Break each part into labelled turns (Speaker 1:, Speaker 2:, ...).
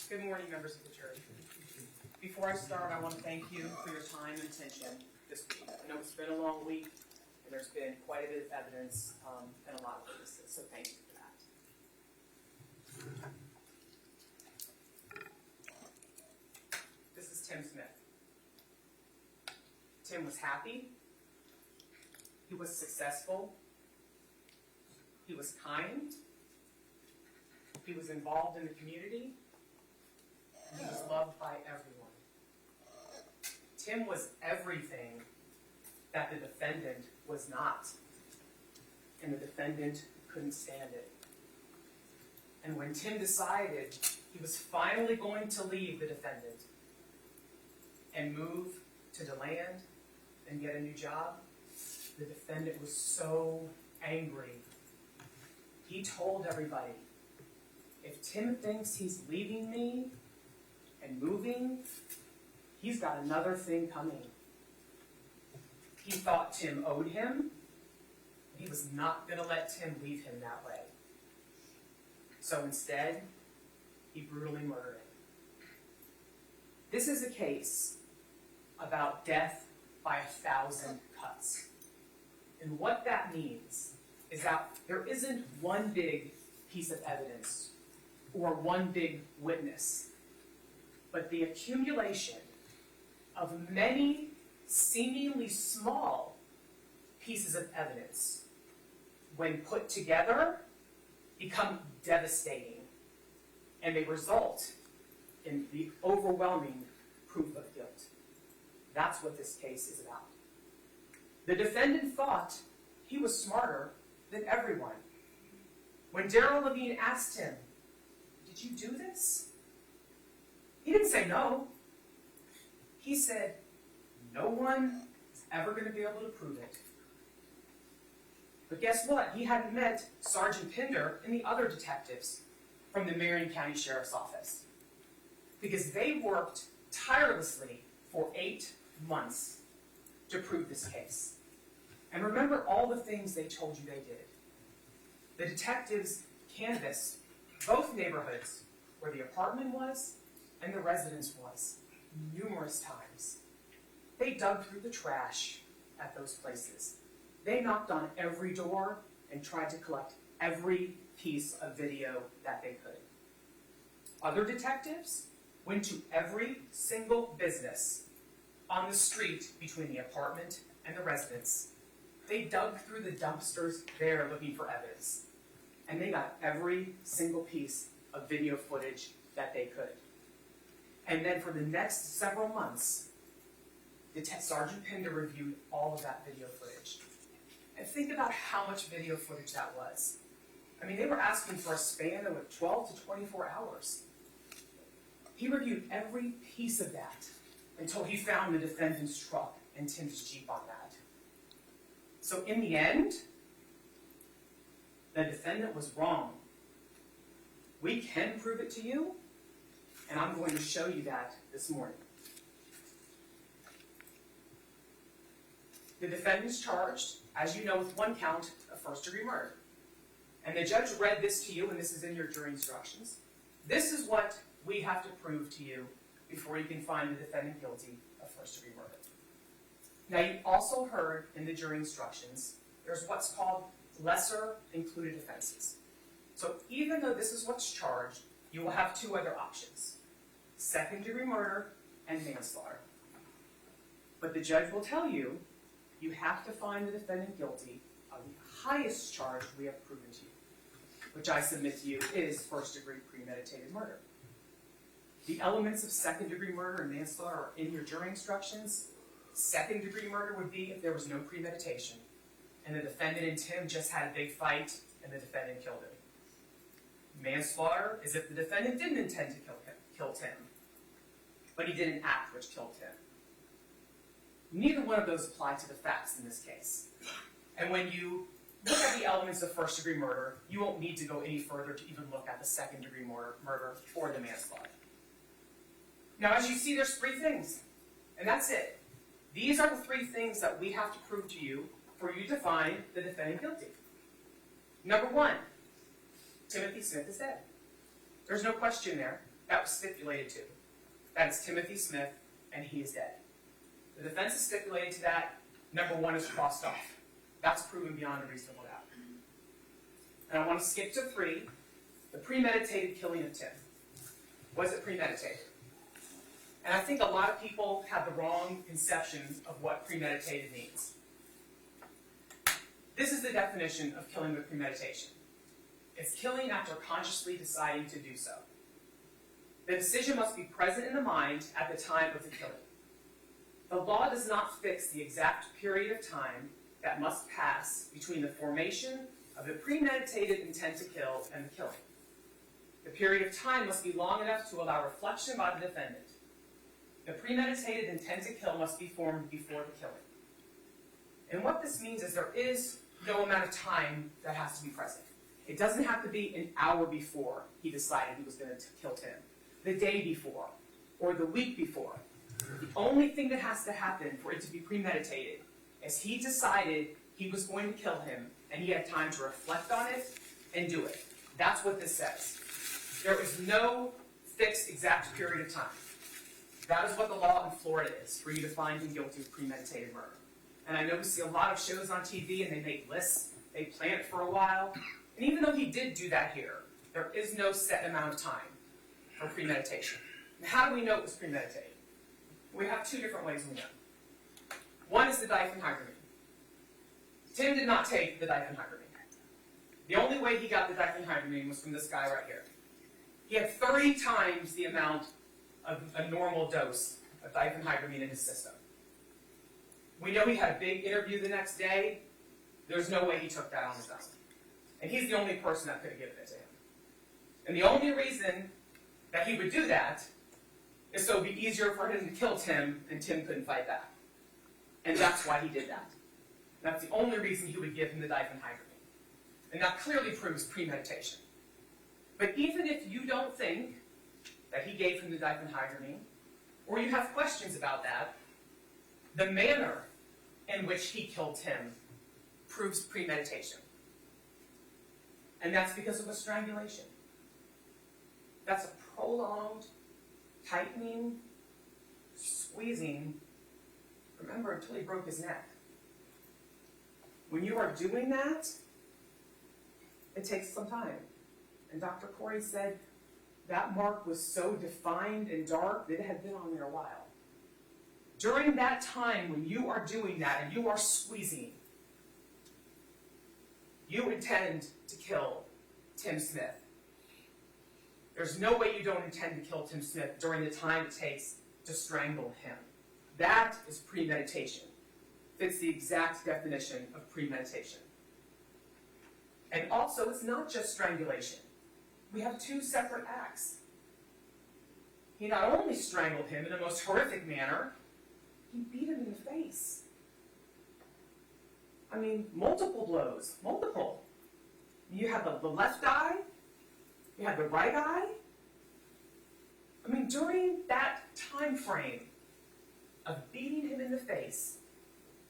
Speaker 1: Good morning, members of the jury. Before I start, I want to thank you for your time and attention this week. I know it's been a long week, and there's been quite a bit of evidence and a lot of witnesses, so thank you for that. This is Tim Smith. Tim was happy. He was successful. He was kind. He was involved in the community. And he was loved by everyone. Tim was everything that the defendant was not. And the defendant couldn't stand it. And when Tim decided he was finally going to leave the defendant and move to DeLand and get a new job, the defendant was so angry. He told everybody, if Tim thinks he's leaving me and moving, he's got another thing coming. He thought Tim owed him. He was not going to let Tim leave him that way. So instead, he brutally murdered him. This is a case about death by 1,000 cuts. And what that means is that there isn't one big piece of evidence or one big witness, but the accumulation of many seemingly small pieces of evidence, when put together, become devastating, and they result in the overwhelming proof of guilt. That's what this case is about. The defendant thought he was smarter than everyone. When Darrell Levine asked him, "Did you do this?" he didn't say no. He said, "No one is ever going to be able to prove it." But guess what? He hadn't met Sergeant Pinder and the other detectives from the Marion County Sheriff's Office, because they worked tirelessly for 8 months to prove this case. And remember all the things they told you they did. The detectives canvassed both neighborhoods where the apartment was and the residence was numerous times. They dug through the trash at those places. They knocked on every door and tried to collect every piece of video that they could. Other detectives went to every single business on the street between the apartment and the residence. They dug through the dumpsters there looking for evidence. And they got every single piece of video footage that they could. And then for the next several months, Sergeant Pinder reviewed all of that video footage. And think about how much video footage that was. I mean, they were asking for a span of 12 to 24 hours. He reviewed every piece of that until he found the defendant's truck and Tim's Jeep on that. So in the end, the defendant was wrong. We can prove it to you, and I'm going to show you that this morning. The defendant's charged, as you know, with one count of first-degree murder. And the judge read this to you, and this is in your jury instructions. This is what we have to prove to you before you can find the defendant guilty of first-degree murder. Now, you also heard in the jury instructions, there's what's called lesser included offenses. So even though this is what's charged, you will have two other options: second-degree murder and manslaughter. But the judge will tell you, you have to find the defendant guilty of the highest charge we have proven to you, which I submit to you is first-degree premeditated murder. The elements of second-degree murder and manslaughter are in your jury instructions. Second-degree murder would be if there was no premeditation, and the defendant and Tim just had a big fight, and the defendant killed him. Manslaughter is if the defendant didn't intend to kill Tim, but he did an act which killed Tim. Neither one of those apply to the facts in this case. And when you look at the elements of first-degree murder, you won't need to go any further to even look at the second-degree murder or the manslaughter. Now, as you see, there's 3 things, and that's it. These are the 3 things that we have to prove to you for you to find the defendant guilty. Number 1, Timothy Smith is dead. There's no question there. that was stipulated to. That is Timothy Smith, and he is dead. The defense is stipulated to that. Number 1 is crossed off. That's proven beyond a reasonable doubt. And I want to skip to 3, the premeditated killing of Tim. Was it premeditated? And I think a lot of people have the wrong conceptions of what premeditated means. This is the definition of killing with premeditation. It's killing after consciously deciding to do so. The decision must be present in the mind at the time of the killing. The law does not fix the exact period of time that must pass between the formation of the premeditated intent to kill and the killing. The period of time must be long enough to allow reflection by the defendant. The premeditated intent to kill must be formed before the killing. And what this means is there is no amount of time that has to be present. It doesn't have to be an hour before he decided he was going to kill Tim, the day before, or the week before. The only thing that has to happen for it to be premeditated is he decided he was going to kill him, and he had time to reflect on it and do it. That's what this says. There is no fixed exact period of time. That is what the law in Florida is, for you to find him guilty of premeditated murder. And I know we see a lot of shows on TV, and they make lists, they plan it for a while. And even though he did do that here, there is no set amount of time for premeditation. And how do we know it was premeditated? We have 2 different ways we know. One is the diphenhydramine. Tim did not take the diphenhydramine. The only way he got the diphenhydramine was from this guy right here. He had 30 times the amount of a normal dose of diphenhydramine in his system. We know he had a big interview the next day. There's no way he took that on his own. And he's the only person that could have given it to him. And the only reason that he would do that is so it would be easier for him to kill Tim, and Tim couldn't fight back. And that's why he did that. That's the only reason he would give him the diphenhydramine. And that clearly proves premeditation. But even if you don't think that he gave him the diphenhydramine, or you have questions about that, the manner in which he killed Tim proves premeditation. And that's because of a strangulation. That's a prolonged, tightening, squeezing, remember, until he broke his neck. When you are doing that, it takes some time. And Dr. Corey said that mark was so defined and dark that it had been on there a while. During that time when you are doing that and you are squeezing, you intend to kill Tim Smith. There's no way you don't intend to kill Tim Smith during the time it takes to strangle him. That is premeditation. Fits the exact definition of premeditation. And also, it's not just strangulation. We have 2 separate acts. He not only strangled him in the most horrific manner, he beat him in the face. I mean, multiple blows, multiple. You have the left eye, you have the right eye. I mean, during that time frame of beating him in the face,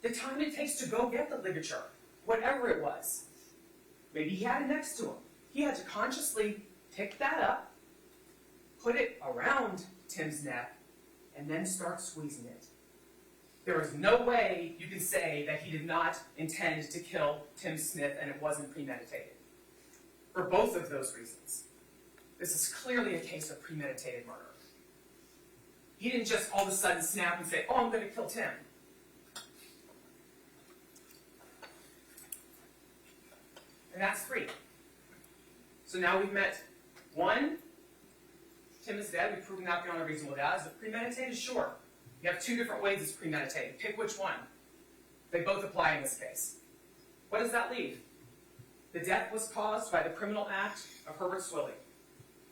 Speaker 1: the time it takes to go get the ligature, whatever it was, maybe he had it next to him. He had to consciously pick that up, put it around Tim's neck, and then start squeezing it. There is no way you can say that he did not intend to kill Tim Smith and it wasn't premeditated. For both of those reasons. This is clearly a case of premeditated murder. He didn't just all of a sudden snap and say, oh, I'm going to kill Tim. And that's 3. So now we've met 1, Tim is dead. We've proven that beyond a reasonable doubt. Is it premeditated? Sure. You have 2 different ways it's premeditated. Pick which one. They both apply in this case. What does that leave? The death was caused by the criminal act of Herbert Swilley.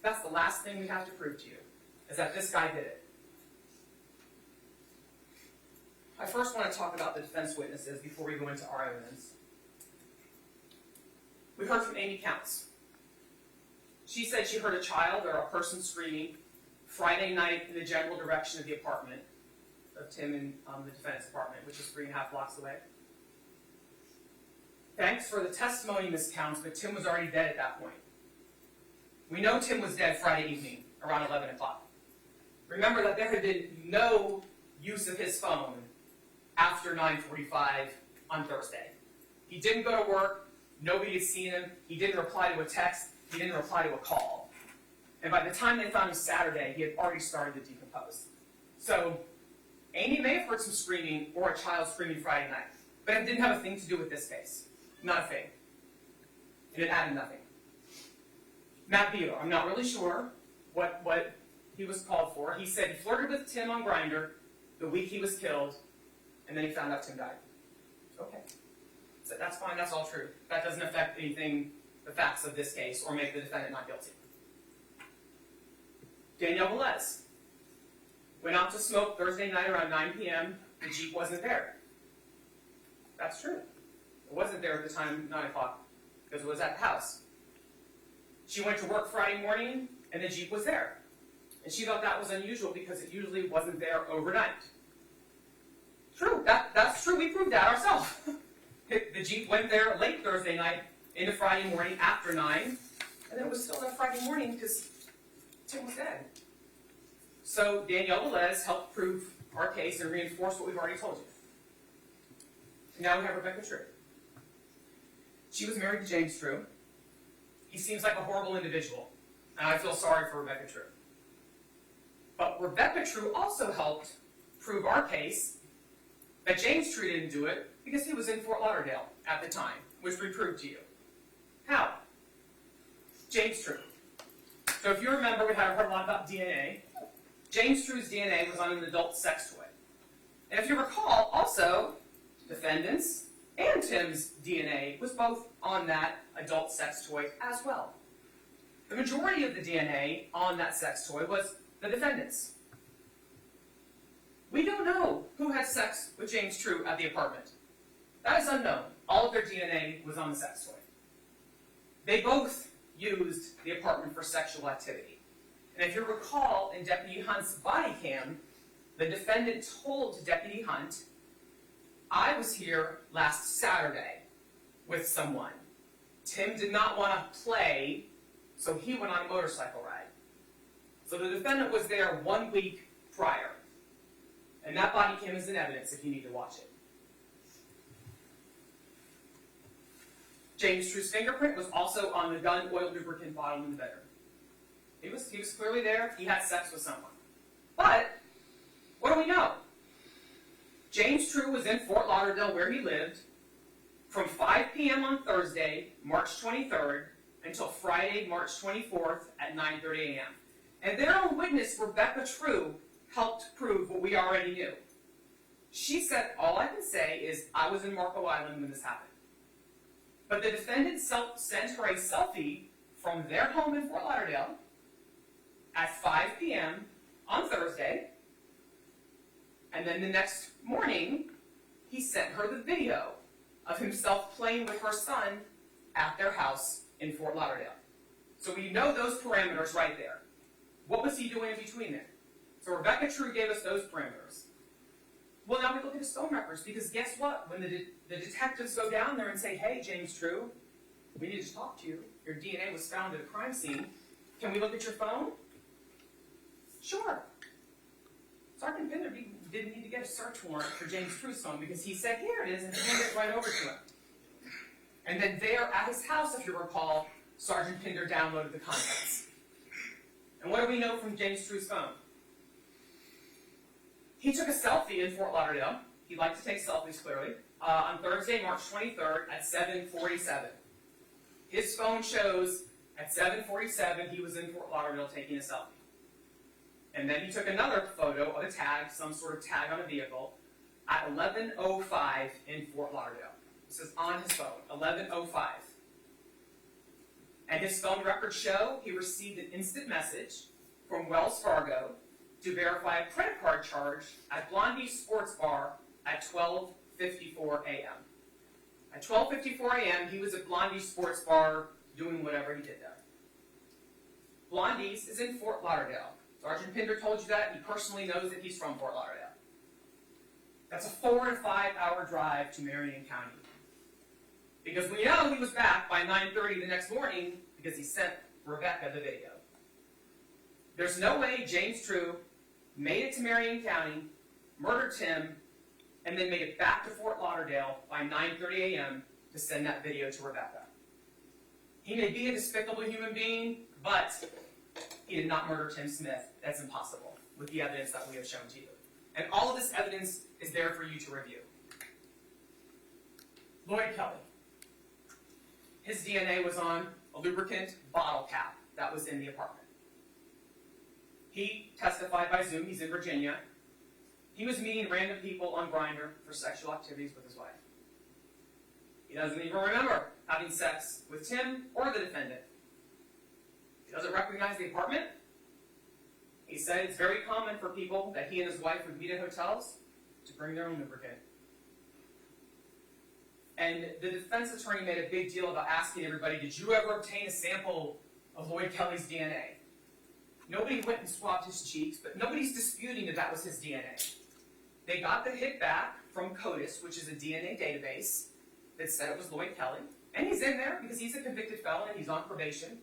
Speaker 1: That's the last thing we have to prove to you, is that this guy did it. I first want to talk about the defense witnesses before we go into our evidence. We heard from Amy Counts. She said she heard a child or a person screaming Friday night in the general direction of the apartment of Tim and the defendant's apartment, which is 3.5 blocks away. Thanks for the testimony, Ms. Counts, but Tim was already dead at that point. We know Tim was dead Friday evening. around 11 o'clock. Remember that there had been no use of his phone after 9:45 on Thursday. He didn't go to work. Nobody had seen him. He didn't reply to a text. He didn't reply to a call. And by the time they found him Saturday, he had already started to decompose. So Amy may have heard some screaming or a child screaming Friday night, but it didn't have a thing to do with this case. Not a thing. And it added nothing. Matt Beeler, I'm not really sure what he was called for. He said he flirted with Tim on Grindr the week he was killed, and then he found out Tim died. Okay. So that's fine, that's all true. That doesn't affect anything, the facts of this case, or make the defendant not guilty. Danielle Velez went out to smoke Thursday night around 9 p.m. The Jeep wasn't there. That's true. It wasn't there at the time, 9 o'clock, because it was at the house. She went to work Friday morning, and the Jeep was there. And she thought that was unusual because it usually wasn't there overnight. True, that's true. We proved that ourselves. The Jeep went there late Thursday night into Friday morning after 9, and then it was still there Friday morning because Tim was dead. So Danielle Velez helped prove our case and reinforce what we've already told you. Now we have Rebecca True. She was married to James True. He seems like a horrible individual, and I feel sorry for Rebecca True. But Rebecca True also helped prove our case that James True didn't do it because he was in Fort Lauderdale at the time, which we proved to you. How? James True. So if you remember, we had heard a lot about DNA. James True's DNA was on an adult sex toy. And if you recall, also, defendant's and Tim's DNA was both on that adult sex toy as well. The majority of the DNA on that sex toy was the defendant's. We don't know who had sex with James True at the apartment. That is unknown. All of their DNA was on the sex toy. They both used the apartment for sexual activity. And if you recall, in Deputy Hunt's body cam, the defendant told Deputy Hunt, I was here last Saturday with someone. Tim did not want to play, so he went on a motorcycle ride. So the defendant was there 1 week prior. And that body cam is in evidence if you need to watch it. James True's fingerprint was also on the gun oil lubricant bottle in the bedroom. He was clearly there. He had sex with someone. But what do we know? James True was in Fort Lauderdale where he lived from 5 p.m. on Thursday, March 23rd, until Friday, March 24th at 9:30 a.m. And their own witness, Rebecca True, helped prove what we already knew. She said, all I can say is I was in Marco Island when this happened. But the defendant sent her a selfie from their home in Fort Lauderdale at 5 p.m. on Thursday. And then the next morning, he sent her the video of himself playing with her son at their house in Fort Lauderdale. So we know those parameters right there. What was he doing in between there? So Rebecca True gave us those parameters. Well, now we look at his phone records, because guess what? When the detectives go down there and say, hey, James True, we need to talk to you. Your DNA was found at a crime scene. Can we look at your phone? Sure. Sergeant Pinder didn't need to get a search warrant for James True's phone because he said, here it is, and handed it right over to him. And then there at his house, if you recall, Sergeant Pinder downloaded the contents. And what do we know from James True's phone? He took a selfie in Fort Lauderdale. He liked to take selfies, clearly, on Thursday, March 23rd at 7:47. His phone shows at 7:47 he was in Fort Lauderdale taking a selfie. And then he took another photo of a tag, some sort of tag on a vehicle, at 11:05 in Fort Lauderdale. This is on his phone, 11:05. And his phone records show he received an instant message from Wells Fargo to verify a credit card charge at Blondie's Sports Bar at 12:54 a.m. At 12:54 a.m., he was at Blondie's Sports Bar doing whatever he did there. Blondie's is in Fort Lauderdale. Sergeant Pinder told you that. He personally knows that he's from Fort Lauderdale. That's a 4 and 5 hour drive to Marion County. Because we know he was back by 9:30 the next morning because he sent Rebecca the video. There's no way James True made it to Marion County, murdered Tim, and then made it back to Fort Lauderdale by 9:30 a.m. to send that video to Rebecca. He may be a despicable human being, but he did not murder Tim Smith. That's impossible with the evidence that we have shown to you. And all of this evidence is there for you to review. Lloyd Kelly. His DNA was on a lubricant bottle cap that was in the apartment. He testified by Zoom. He's in Virginia. He was meeting random people on Grindr for sexual activities with his wife. He doesn't even remember having sex with Tim or the defendant. He doesn't recognize the apartment. He said it's very common for people that he and his wife would meet at hotels to bring their own lubricant. And the defense attorney made a big deal about asking everybody, did you ever obtain a sample of Lloyd Kelly's DNA? Nobody went and swabbed his cheeks, but nobody's disputing that that was his DNA. They got the hit back from CODIS, which is a DNA database, that said it was Lloyd Kelly. And he's in there because he's a convicted felon and he's on probation.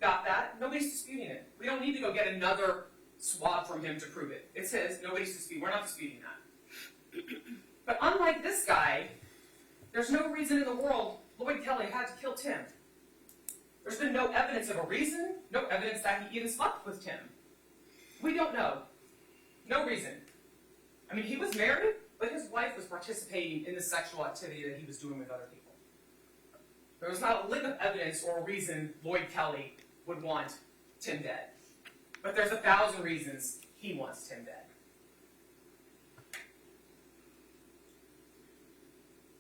Speaker 1: Got that. Nobody's disputing it. We don't need to go get another swab from him to prove it. It's his. Nobody's disputing. We're not disputing that. But unlike this guy, there's no reason in the world Lloyd Kelly had to kill Tim. There's been no evidence of a reason, no evidence that he even slept with Tim. We don't know. No reason. I mean, he was married, but his wife was participating in the sexual activity that he was doing with other people. There was not a lick of evidence or a reason Lloyd Kelly would want Tim dead. But there's 1,000 reasons he wants Tim dead.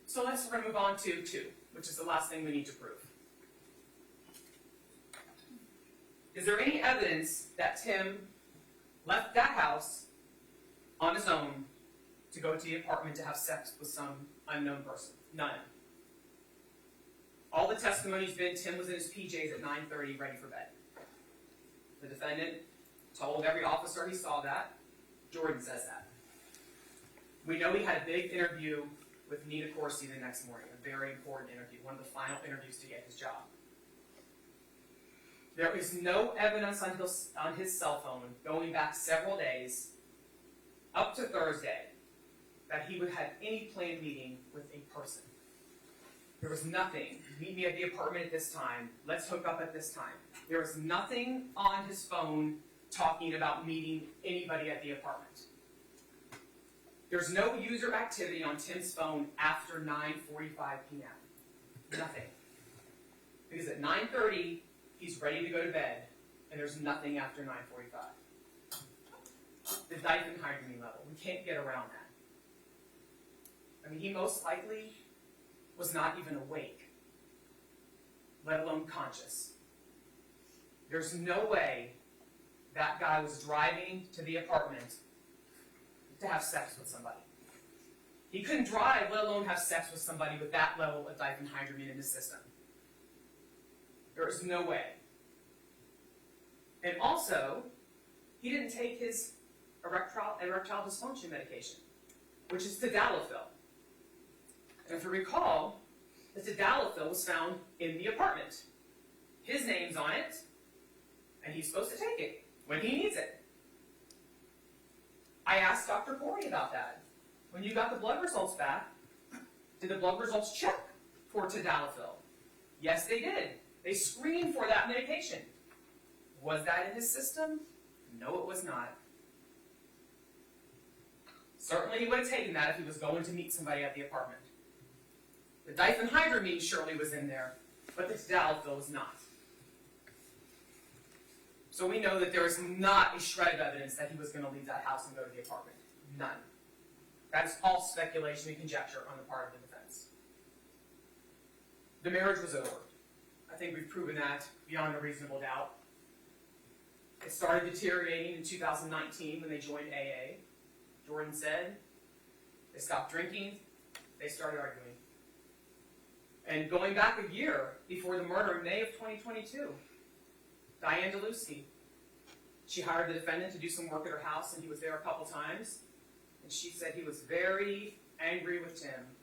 Speaker 1: So we're going to move on to 2, which is the last thing we need to prove. Is there any evidence that Tim left that house on his own to go to the apartment to have sex with some unknown person? None. All the testimony's been Tim was in his PJs at 9:30 ready for bed. The defendant told every officer he saw that. Jordan says that. We know he had a big interview with Nina Corsi the next morning, a very important interview, one of the final interviews to get his job. There is no evidence on his cell phone going back several days, up to Thursday, that he would have any planned meeting with a person. There was nothing. Meet me at the apartment at this time. Let's hook up at this time. There was nothing on his phone talking about meeting anybody at the apartment. There's no user activity on Tim's phone after 9:45 p.m. Nothing. Because at 9:30, he's ready to go to bed, and there's nothing after 9:45. The diphenhydramine level, we can't get around that. I mean, he most likely was not even awake, let alone conscious. There's no way that guy was driving to the apartment to have sex with somebody. He couldn't drive, let alone have sex with somebody with that level of diphenhydramine in his system. There is no way. And also, he didn't take his erectile dysfunction medication, which is tadalafil. And if you recall, the tadalafil was found in the apartment. His name's on it, and he's supposed to take it when he needs it. I asked Dr. Corey about that. When you got the blood results back, did the blood results check for tadalafil? Yes, they did. They screened for that medication. Was that in his system? No, it was not. Certainly he would have taken that if he was going to meet somebody at the apartment. The diphenhydramine surely was in there, but the tadalafil was not. So we know that there is not a shred of evidence that he was going to leave that house and go to the apartment. None. That is all speculation and conjecture on the part of the defense. The marriage was over. I think we've proven that beyond a reasonable doubt. It started deteriorating in 2019 when they joined AA. Jordan said they stopped drinking, they started arguing. And going back a year before the murder in May of 2022, Diane DeLucy, she hired the defendant to do some work at her house, and he was there a couple times. And she said he was very angry with Tim.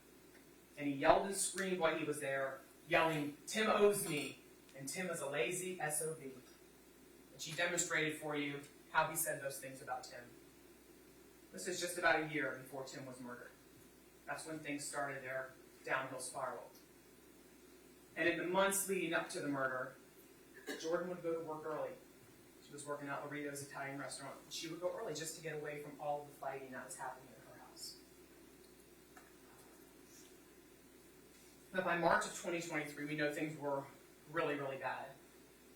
Speaker 1: And he yelled and screamed while he was there, yelling, "Tim owes me," and Tim is a lazy SOB. And She demonstrated for you how he said those things about Tim. This is just about a year before Tim was murdered. That's when things started their downhill spiral. And in the months leading up to the murder, Jordan would go to work early. She was working at Laurito's Italian restaurant. She would go early just to get away from all of the fighting that was happening in her house. But by March of 2023, we know things were really, really bad.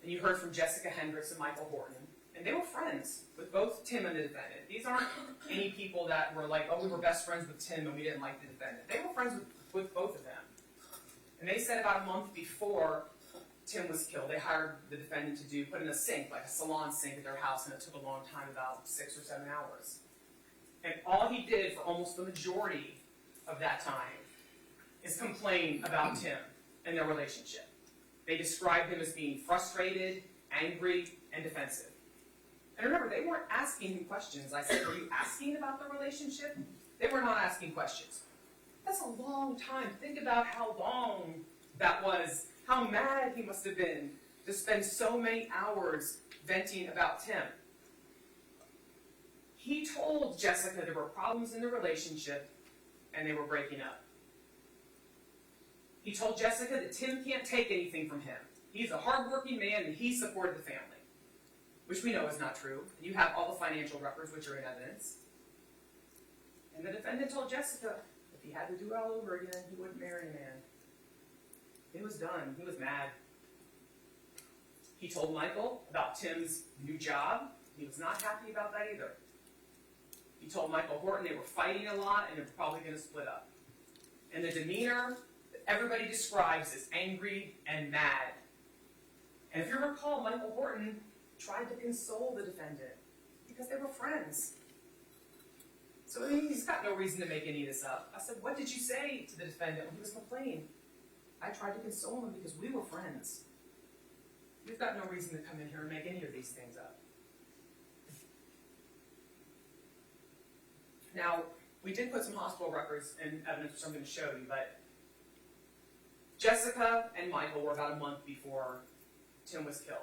Speaker 1: And you heard from Jessica Hendricks and Michael Horton. And they were friends with both Tim and the defendant. These aren't any people that were like, oh, we were best friends with Tim and we didn't like the defendant. They were friends with both of them. And they said about a month before Tim was killed, they hired the defendant to put in a sink, like a salon sink at their house, and it took a long time, about 6 or 7 hours. And all he did for almost the majority of that time is complain about Tim and their relationship. They described him as being frustrated, angry, and defensive. And remember, they weren't asking him questions. I said, are you asking about the relationship? They were not asking questions. That's a long time. Think about how long that was, how mad he must have been to spend so many hours venting about Tim. He told Jessica there were problems in the relationship and they were breaking up. He told Jessica that Tim can't take anything from him. He's a hardworking man and he supported the family, which we know is not true. You have all the financial records which are in evidence. And the defendant told Jessica if he had to do it all over again, he wouldn't marry a man. It was done. He was mad. He told Michael about Tim's new job. He was not happy about that either. He told Michael Horton they were fighting a lot and they were probably going to split up. And the demeanor that everybody describes is angry and mad. And if you recall, Michael Horton tried to console the defendant because they were friends. So he's got no reason to make any of this up. I said, what did you say to the defendant when he was complaining? I tried to console him because we were friends. We've got no reason to come in here and make any of these things up. Now, we did put some hospital records and evidence for something to show you, but Jessica and Michael were about a month before Tim was killed.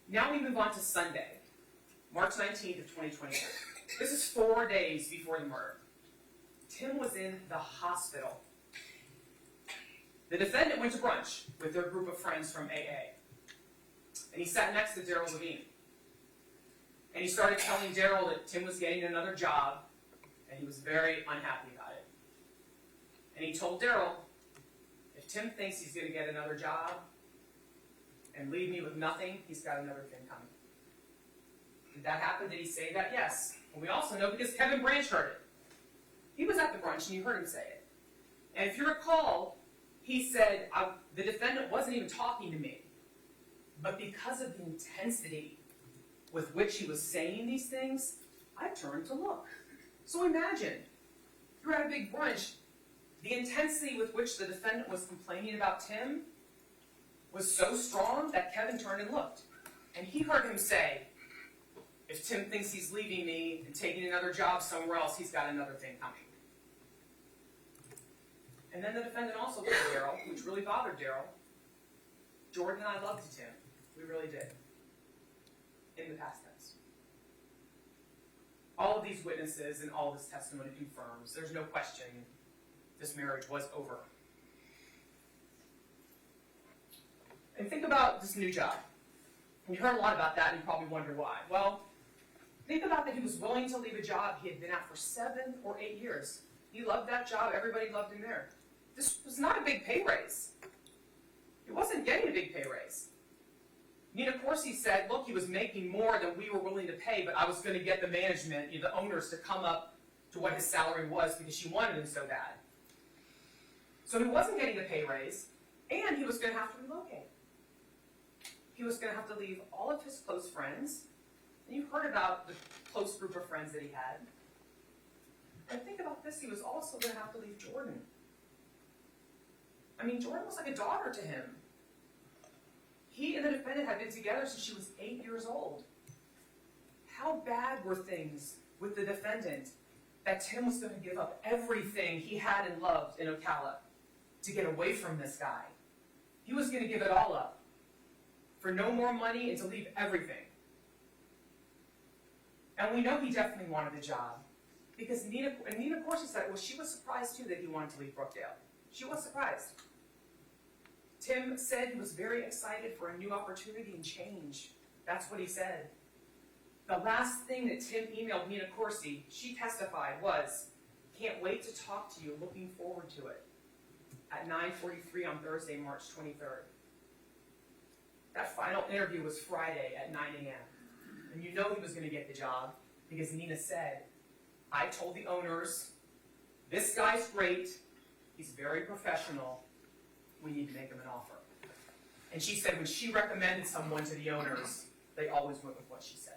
Speaker 1: Now we move on to Sunday, March 19th of 2022. This is 4 days before the murder. Tim was in the hospital. The defendant went to brunch with their group of friends from AA. And he sat next to Daryl Levine. And he started telling Daryl that Tim was getting another job, and he was very unhappy about it. And he told Daryl, if Tim thinks he's going to get another job and leave me with nothing, he's got another thing coming. Did that happen? Did he say that? Yes. And we also know because Kevin Branch heard it. He was at the brunch and you heard him say it. And if you recall, he said, the defendant wasn't even talking to me. But because of the intensity with which he was saying these things, I turned to look. So imagine, you're at a big brunch. The intensity with which the defendant was complaining about Tim was so strong that Kevin turned and looked. And he heard him say, if Tim thinks he's leaving me and taking another job somewhere else, he's got another thing coming. And then the defendant also told Daryl, which really bothered Daryl, Jordan and I loved Tim. We really did. In the past tense. All of these witnesses and all this testimony confirms, there's no question, this marriage was over. And think about this new job. You heard a lot about that and you probably wonder why. Well, think about that he was willing to leave a job he had been at for 7 or 8 years. He loved that job. Everybody loved him there. This was not a big pay raise. He wasn't getting a big pay raise. I mean, of course he said, look, he was making more than we were willing to pay, but I was going to get the management, the owners, to come up to what his salary was because she wanted him so bad. So he wasn't getting a pay raise, and he was going to have to relocate. He was going to have to leave all of his close friends. And you've heard about the close group of friends that he had. And think about this, he was also going to have to leave Jordan. I mean, Jordan was like a daughter to him. He and the defendant had been together since she was 8 years old. How bad were things with the defendant that Tim was going to give up everything he had and loved in Ocala to get away from this guy? He was going to give it all up for no more money and to leave everything. And we know he definitely wanted the job. Because Nina Corsi said, well, she was surprised too that he wanted to leave Brookdale. She was surprised. Tim said he was very excited for a new opportunity and change. That's what he said. The last thing that Tim emailed Nina Corsi, she testified, was, can't wait to talk to you, looking forward to it, at 9:43 on Thursday, March 23rd. That final interview was Friday at 9 a.m. And you know he was going to get the job because Nina said, I told the owners, this guy's great, he's very professional, we need to make him an offer. And she said when she recommended someone to the owners, they always went with what she said.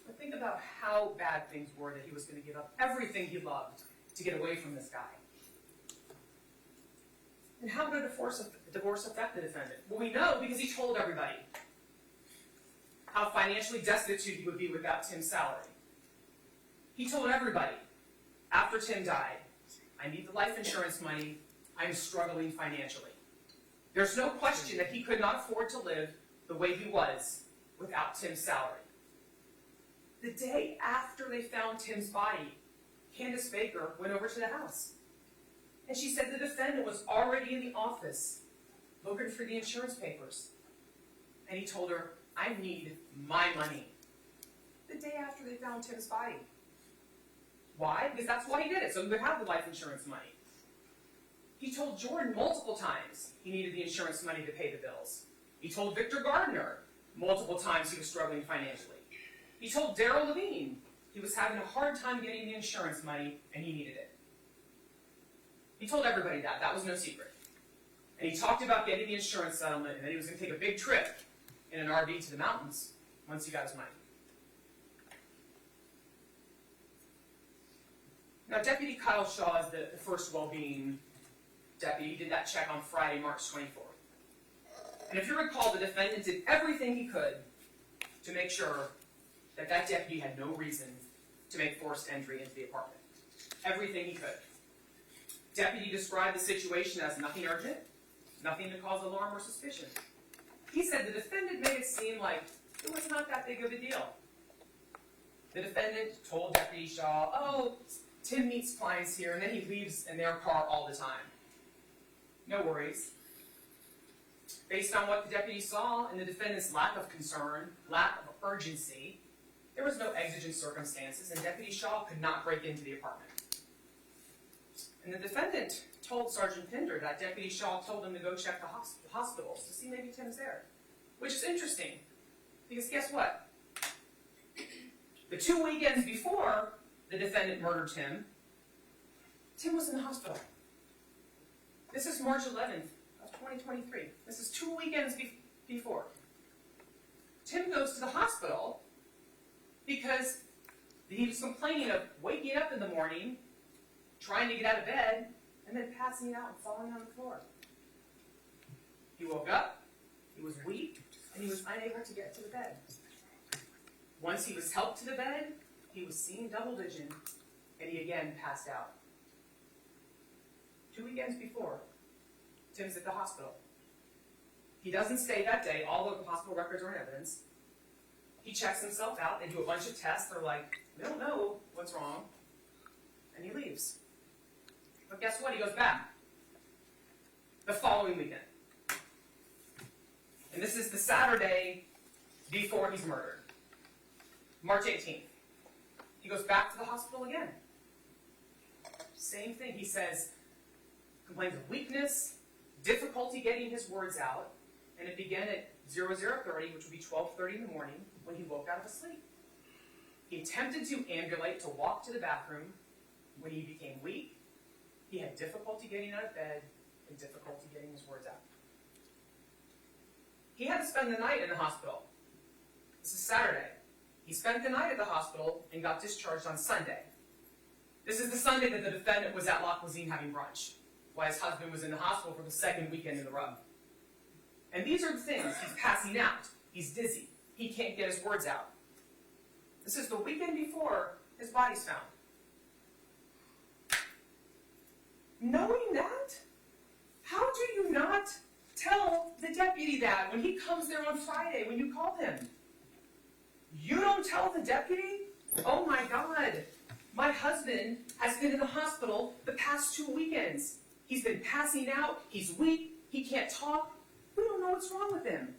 Speaker 1: But think about how bad things were that he was going to give up everything he loved to get away from this guy. And how would a divorce affect the defendant? Well, we know because he told everybody how financially destitute he would be without Tim's salary. He told everybody, after Tim died, I need the life insurance money, I'm struggling financially. There's no question that he could not afford to live the way he was without Tim's salary. The day after they found Tim's body, Candace Baker went over to the house. And she said the defendant was already in the office looking for the insurance papers. And he told her, I need my money. The day after they found Tim's body. Why? Because that's why he did it, so he would have the life insurance money. He told Jordan multiple times he needed the insurance money to pay the bills. He told Victor Gardner multiple times he was struggling financially. He told Darrell Levine he was having a hard time getting the insurance money and he needed it. He told everybody that. That was no secret. And he talked about getting the insurance settlement and that he was going to take a big trip in an RV to the mountains once he got his money. Now, Deputy Kyle Shaw is the first well-being deputy. He did that check on Friday, March 24th. And if you recall, the defendant did everything he could to make sure that that deputy had no reason to make forced entry into the apartment. Everything he could. Deputy described the situation as nothing urgent, nothing to cause alarm or suspicion. He said the defendant made it seem like it was not that big of a deal. The defendant told Deputy Shaw, oh, Tim meets clients here and then he leaves in their car all the time. No worries. Based on what the deputy saw and the defendant's lack of concern, lack of urgency, there was no exigent circumstances and Deputy Shaw could not break into the apartment. And the defendant told Sergeant Pinder that Deputy Shaw told him to go check the hospitals to see maybe Tim's there. Which is interesting, because guess what? The 2 weekends before the defendant murdered Tim was in the hospital. This is March 11th of 2023. This is 2 weekends before. Tim goes to the hospital because he was complaining of waking up in the morning, trying to get out of bed, and then passing out and falling on the floor. He woke up, he was weak, and he was unable to get to the bed. Once he was helped to the bed, he was seeing double vision, and he again passed out. 2 weekends before, Tim's at the hospital. He doesn't stay that day, although the hospital records are in evidence. He checks himself out, they do a bunch of tests, they're like, we don't know what's wrong, and he leaves. But guess what? He goes back the following weekend. And this is the Saturday before he's murdered, March 18th. He goes back to the hospital again. Same thing. He says, complains of weakness, difficulty getting his words out, and it began at 00:30, which would be 12:30 in the morning, when he woke out of sleep. He attempted to ambulate to walk to the bathroom. When he became weak, he had difficulty getting out of bed and difficulty getting his words out. He had to spend the night in the hospital. This is Saturday. He spent the night at the hospital and got discharged on Sunday. This is the Sunday that the defendant was at La Cuisine having brunch, while his husband was in the hospital for the second weekend in a row. And these are the things. He's passing out. He's dizzy. He can't get his words out. This is the weekend before his body's found. Knowing that, how do you not tell the deputy that when he comes there on Friday, when you call him? You don't tell the deputy? Oh my God. My husband has been in the hospital the past 2 weekends. He's been passing out. He's weak. He can't talk. We don't know what's wrong with him.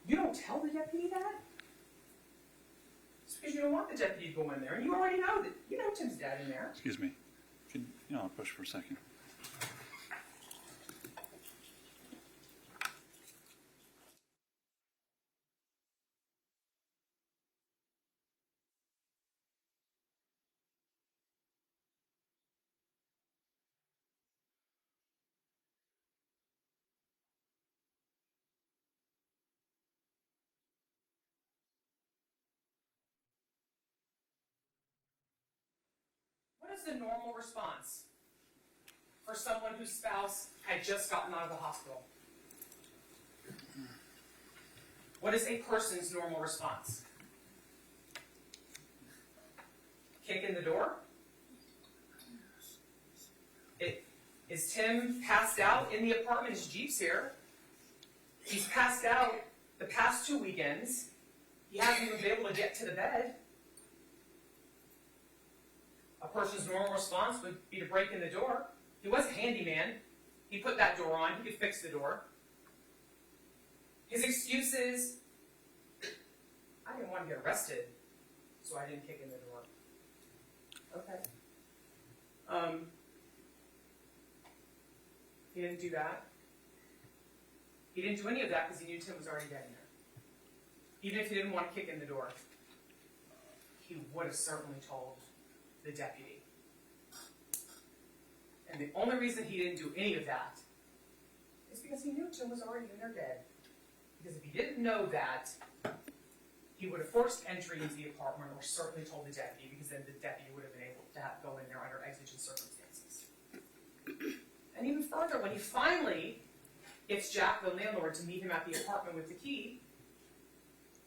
Speaker 1: You don't tell the deputy that? It's because you don't want the deputy to go in there, and you already know that. You know Tim's dad in there.
Speaker 2: Excuse me. I'll push for a second.
Speaker 1: What is the normal response for someone whose spouse had just gotten out of the hospital? What is a person's normal response? Kick in the door? Is Tim passed out in the apartment? His Jeep's here. He's passed out the past 2 weekends. He hasn't even been able to get to the bed. A person's normal response would be to break in the door. He was a handyman. He put that door on. He could fix the door. His excuse is, I didn't want to get arrested, so I didn't kick in the door. Okay. He didn't do that. He didn't do any of that because he knew Tim was already dead in there. Even if he didn't want to kick in the door, he would have certainly told the deputy. And the only reason he didn't do any of that is because he knew Tim was already in there dead. Because if he didn't know that, he would have forced entry into the apartment or certainly told the deputy, because then the deputy would have been able to go in there under exigent circumstances. And even further, when he finally gets Jack, the landlord, to meet him at the apartment with the key,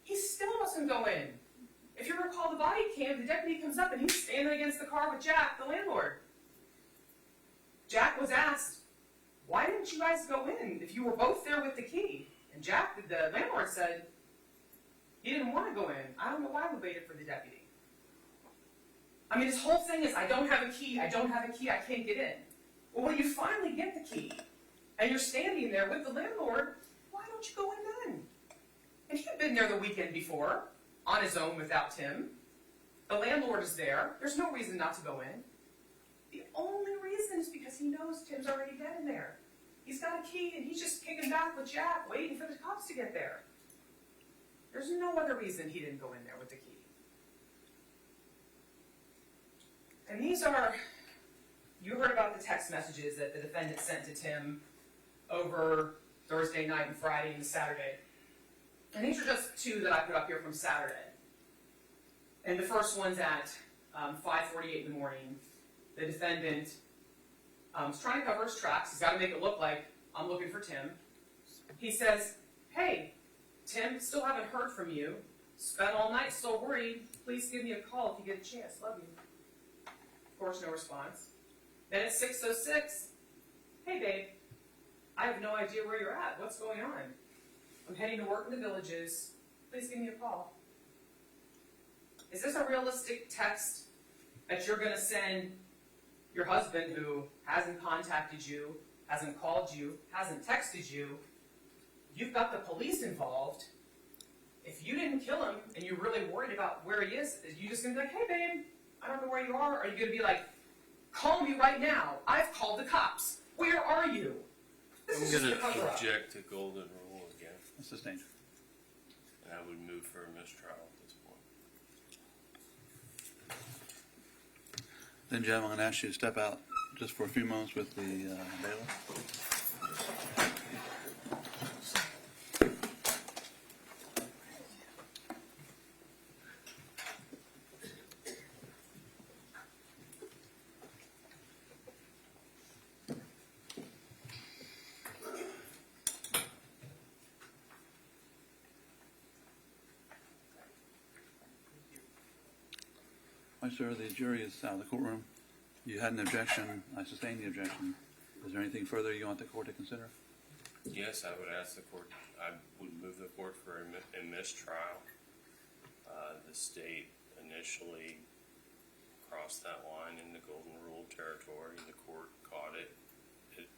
Speaker 1: he still doesn't go in. If you recall the body cam, the deputy comes up and he's standing against the car with Jack, the landlord. Jack was asked, why didn't you guys go in if you were both there with the key? And Jack, the landlord, said he didn't want to go in. I don't know why we waited for the deputy. I mean, his whole thing is, I don't have a key, I don't have a key, I can't get in. Well, when you finally get the key, and you're standing there with the landlord, why don't you go in then? And he'd been there the weekend before, on his own without Tim. The landlord is there. There's no reason not to go in. The only reason is because he knows Tim's already dead in there. He's got a key, and he's just kicking back with Jack, waiting for the cops to get there. There's no other reason he didn't go in there with the key. And these are, you heard about the text messages that the defendant sent to Tim over Thursday night and Friday and Saturday. And these are just two that I put up here from Saturday. And the first one's at 5:48 in the morning. The defendant is trying to cover his tracks. He's got to make it look like I'm looking for Tim. He says, hey, Tim, still haven't heard from you. Spent all night, still worried. Please give me a call if you get a chance. Love you. Of course, no response. Then at 6:06, hey, babe, I have no idea where you're at. What's going on? I'm heading to work in the Villages. Please give me a call. Is this a realistic text that you're going to send your husband, who hasn't contacted you, hasn't called you, hasn't texted you? You've got the police involved. If you didn't kill him and you're really worried about where he is you just going to be like, hey, babe, I don't know where you are? Or are you going to be like, call me right now. I've called the cops. Where are you? This
Speaker 3: I'm going to object to golden rule again.
Speaker 2: That's sustained.
Speaker 3: And I would move for a mistrial at this point.
Speaker 2: Then, Jim, I'm going to ask you to step out just for a few moments with the bailiff. Sir, the jury is out of the courtroom. You had an objection. I sustained the objection. Is there anything further you want the court to consider?
Speaker 3: Yes, I would ask the court, I would move the court for a mistrial state initially crossed that line into golden rule territory. The court caught it, it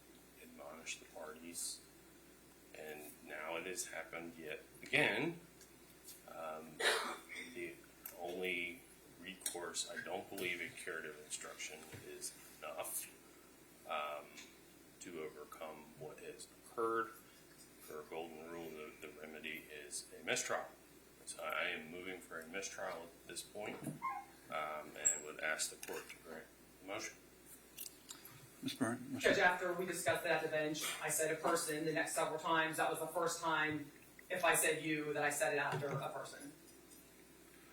Speaker 3: admonished the parties, and now it has happened yet again. The only recourse, I don't believe a curative instruction is enough to overcome what has occurred. For a golden rule, the remedy is a mistrial. So I am moving for a mistrial at this point, and would ask the court to grant the motion.
Speaker 2: Ms. Byrne?
Speaker 1: Judge, after we discussed that at the bench, I said a person the next several times. That was the first time, if I said you, that I said it after a person.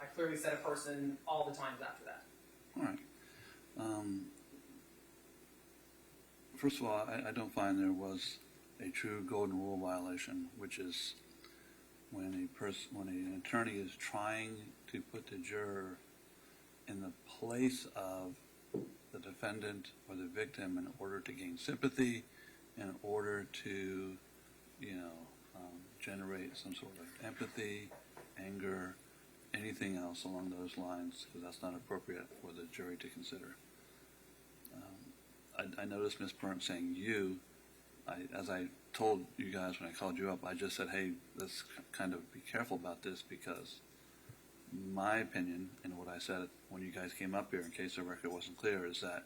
Speaker 1: I clearly said a person all the times after that.
Speaker 2: All right. First of all, I don't find there was a true golden rule violation, which is when an attorney is trying to put the juror in the place of the defendant or the victim in order to gain sympathy, in order to, generate some sort of empathy, anger, anything else along those lines, because that's not appropriate for the jury to consider. I noticed Ms. Byrne saying you. As I told you guys when I called you up, I just said, hey, let's kind of be careful about this, because my opinion, and what I said when you guys came up here, in case the record wasn't clear, is that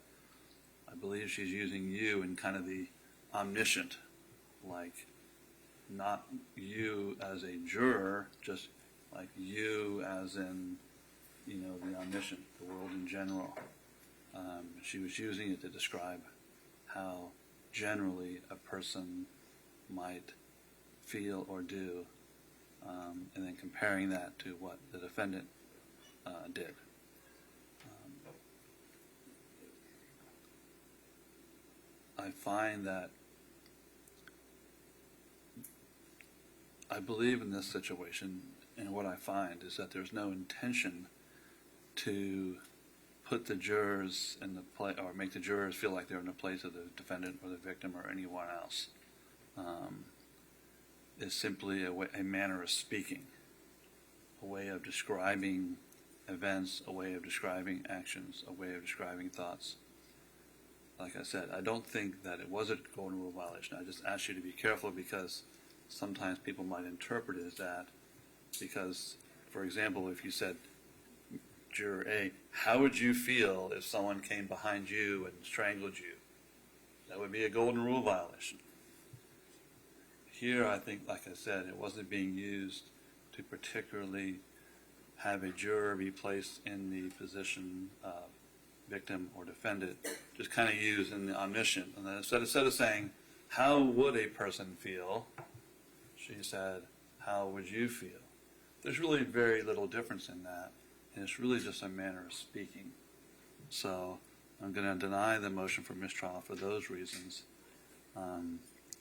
Speaker 2: I believe she's using you in kind of the omniscient, like not you as a juror, just like you as in, the omniscient, the world in general. She was using it to describe how generally a person might feel or do, and then comparing that to what the defendant did. I find that I believe in this situation, and what I find is that there's no intention to put the jurors in the place, or make the jurors feel like they're in the place of the defendant or the victim or anyone else. Is simply a manner of speaking, a way of describing events, a way of describing actions, a way of describing thoughts. Like I said, I don't think that it was a golden rule violation. I just ask you to be careful, because sometimes people might interpret it as that. Because, for example, if you said, Juror A, how would you feel if someone came behind you and strangled you? That would be a golden rule violation. Here, I think, like I said, it wasn't being used to particularly have a juror be placed in the position of victim or defendant, just kind of used in the omniscient. And then instead of saying, how would a person feel, she said, how would you feel? There's really very little difference in that. And it's really just a manner of speaking. So I'm going to deny the motion for mistrial for those reasons.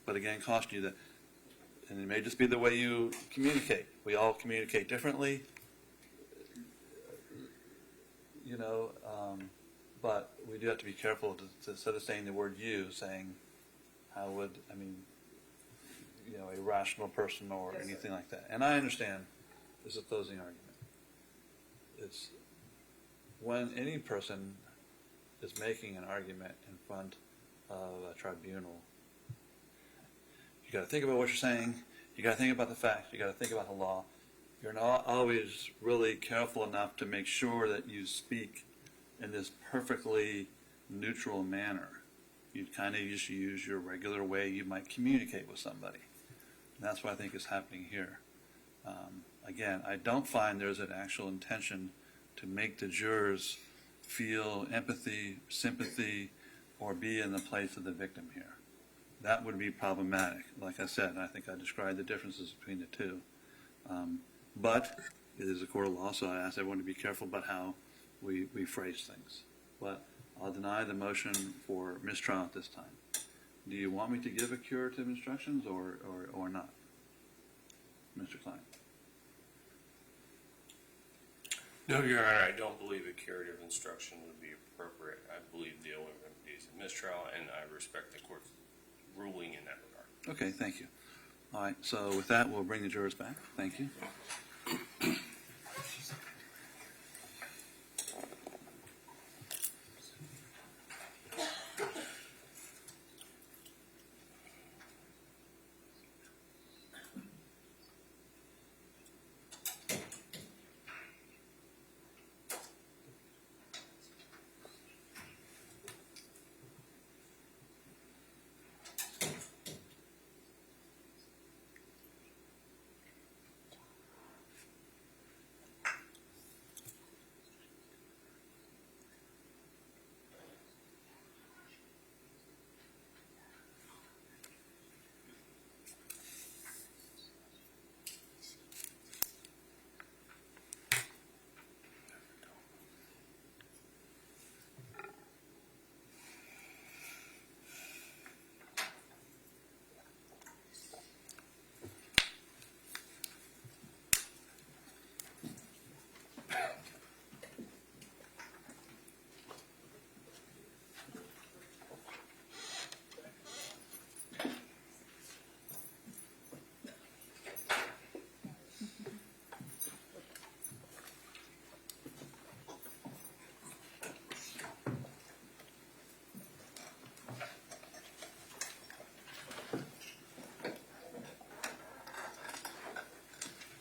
Speaker 2: But again, caution you that, and it may just be the way you communicate. We all communicate differently, but we do have to be careful to instead of saying the word you, saying how would, a rational person or
Speaker 1: Yes,
Speaker 2: anything
Speaker 1: sir.
Speaker 2: like that. And I understand this is a closing argument. It's when any person is making an argument in front of a tribunal, you got to think about what you're saying, you got to think about the facts, you got to think about the law. You're not always really careful enough to make sure that you speak in this perfectly neutral manner. You kind of just use your regular way you might communicate with somebody. And that's what I think is happening here. Again, I don't find there's an actual intention to make the jurors feel empathy, sympathy, or be in the place of the victim here. That would be problematic. Like I said, I think I described the differences between the two. But it is a court of law, so I ask everyone to be careful about how we phrase things. But I'll deny the motion for mistrial at this time. Do you want me to give a curative instructions or not? Mr. Klein.
Speaker 3: No, Your Honor, I don't believe a curative instruction would be appropriate. I believe the only remedy is a mistrial, and I respect the court's ruling in that regard.
Speaker 2: Okay, thank you. All right, so with that, we'll bring the jurors back. Thank you.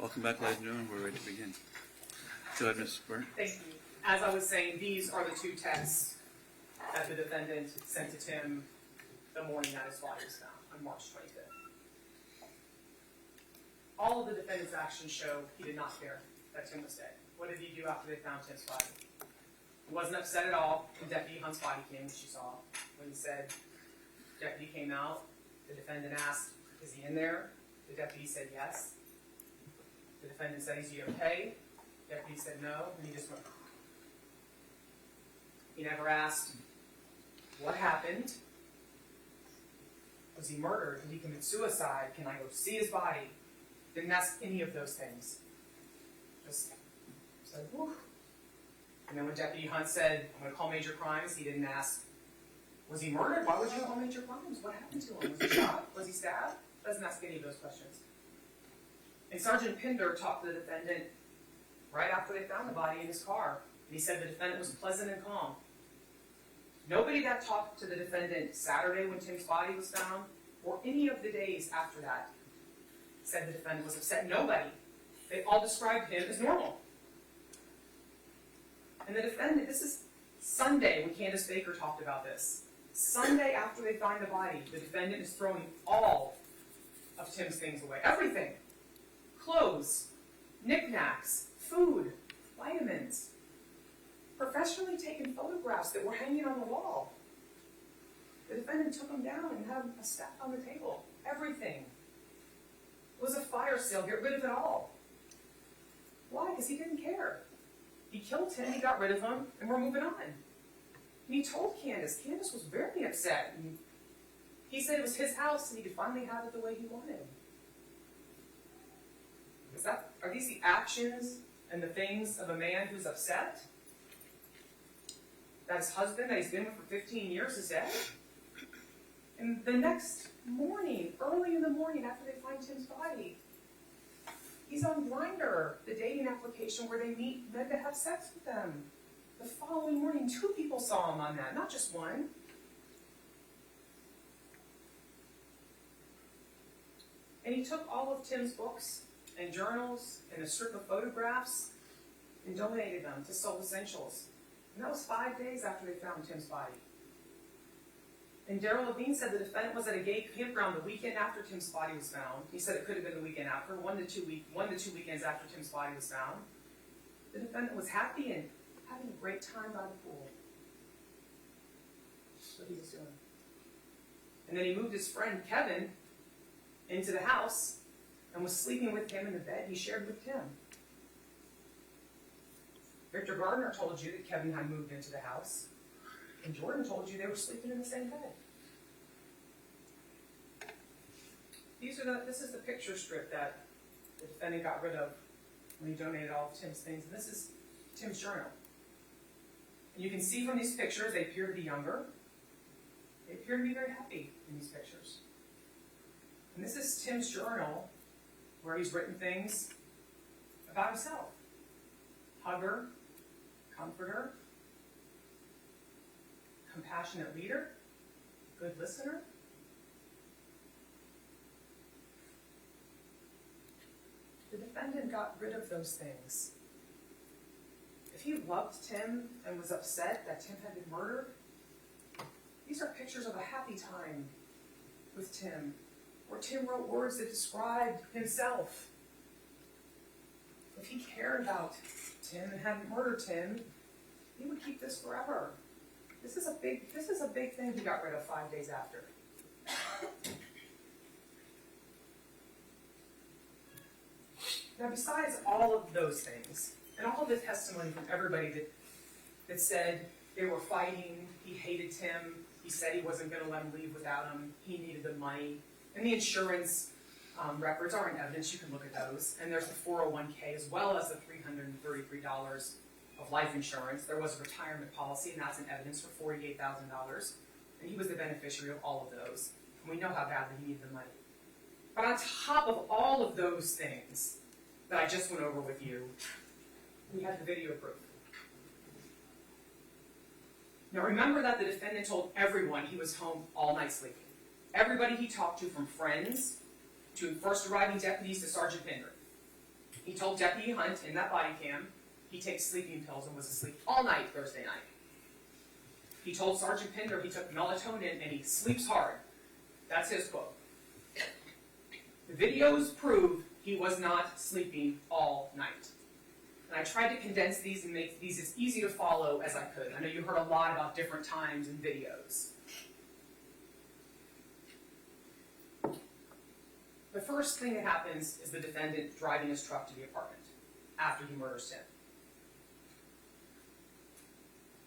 Speaker 2: Welcome back, ladies and gentlemen. We're ready to begin. Go ahead, Ms. Byrne.
Speaker 1: Thank you. As I was saying, these are the two texts that the defendant sent to Tim the morning that his body was found, on March 25th. All of the defendant's actions show he did not care that Tim was dead. What did he do after they found Tim's body? He wasn't upset at all when Deputy Hunt's body came, which you saw. When he said, deputy came out, the defendant asked, is he in there? The deputy said yes. The defendant said, is he okay? The deputy said no, and he just went. He never asked, what happened? Was he murdered? Did he commit suicide? Can I go see his body? Didn't ask any of those things. Just said, whew. And then when Deputy Hunt said, I'm going to call major crimes, he didn't ask, was he murdered? Why would you call major crimes? What happened to him? Was he shot? Was he stabbed? Doesn't ask any of those questions. And Sergeant Pinder talked to the defendant right after they found the body in his car. And he said the defendant was pleasant and calm. Nobody that talked to the defendant Saturday when Tim's body was found, or any of the days after that, said the defendant was upset. Nobody. They all described him as normal. And the defendant, this is Sunday when Candace Baker talked about this. Sunday after they find the body, the defendant is throwing all of Tim's things away. Everything. Clothes, knickknacks, food, vitamins. Professionally taken photographs that were hanging on the wall. The defendant took them down and had them stacked on the table. Everything. It was a fire sale. Get rid of it all. Why? Because he didn't care. He killed Tim, he got rid of him, and we're moving on. And he told Candace. Candace was very upset. And he said it was his house and he could finally have it the way he wanted. Are these the actions and the things of a man who's upset? That his husband, that he's been with for 15 years, is dead? And the next morning, early in the morning after they find Tim's body, he's on Grindr, the dating application where they meet men to have sex with them. The following morning, 2 people saw him on that, not just one. And he took all of Tim's books and journals and a strip of photographs and donated them to Soul Essentials. And that was 5 days after they found Tim's body. And Darrell Levine said the defendant was at a gay campground the weekend after Tim's body was found. He said it could have been the weekend after, one to two weekends after Tim's body was found. The defendant was happy and having a great time by the pool. That's what he was doing. And then he moved his friend Kevin into the house and was sleeping with him in the bed he shared with Tim. Victor Gardner told you that Kevin had moved into the house, and Jordan told you they were sleeping in the same bed. This is the picture strip that the defendant got rid of when he donated all of Tim's things, and this is Tim's journal. And you can see from these pictures, they appear to be younger. They appear to be very happy in these pictures. And this is Tim's journal, where he's written things about himself. Hugger, comforter, compassionate leader, good listener. The defendant got rid of those things. If he loved Tim and was upset that Tim had been murdered, these are pictures of a happy time with Tim, where Tim wrote words that described himself. If he cared about Tim and hadn't murdered Tim, he would keep this forever. This is a big thing he got rid of 5 days after. Now, besides all of those things, and all of the testimony from everybody that said they were fighting, he hated Tim, he said he wasn't going to let him leave without him, he needed the money, and the insurance records are in evidence, you can look at those, and there's the 401k as well as the $333 of life insurance. There was a retirement policy, and that's in evidence for $48,000, and he was the beneficiary of all of those, and we know how badly he needed the money. But on top of all of those things that I just went over with you, we have the video proof. Now remember that the defendant told everyone he was home all night sleeping. Everybody he talked to, from friends to first arriving deputies to Sergeant Pinder. He told Deputy Hunt in that body cam he takes sleeping pills and was asleep all night Thursday night. He told Sergeant Pinder he took melatonin and he sleeps hard. That's his quote. The videos prove he was not sleeping all night. And I tried to condense these and make these as easy to follow as I could. I know you heard a lot about different times and videos. The first thing that happens is the defendant driving his truck to the apartment after he murders Tim.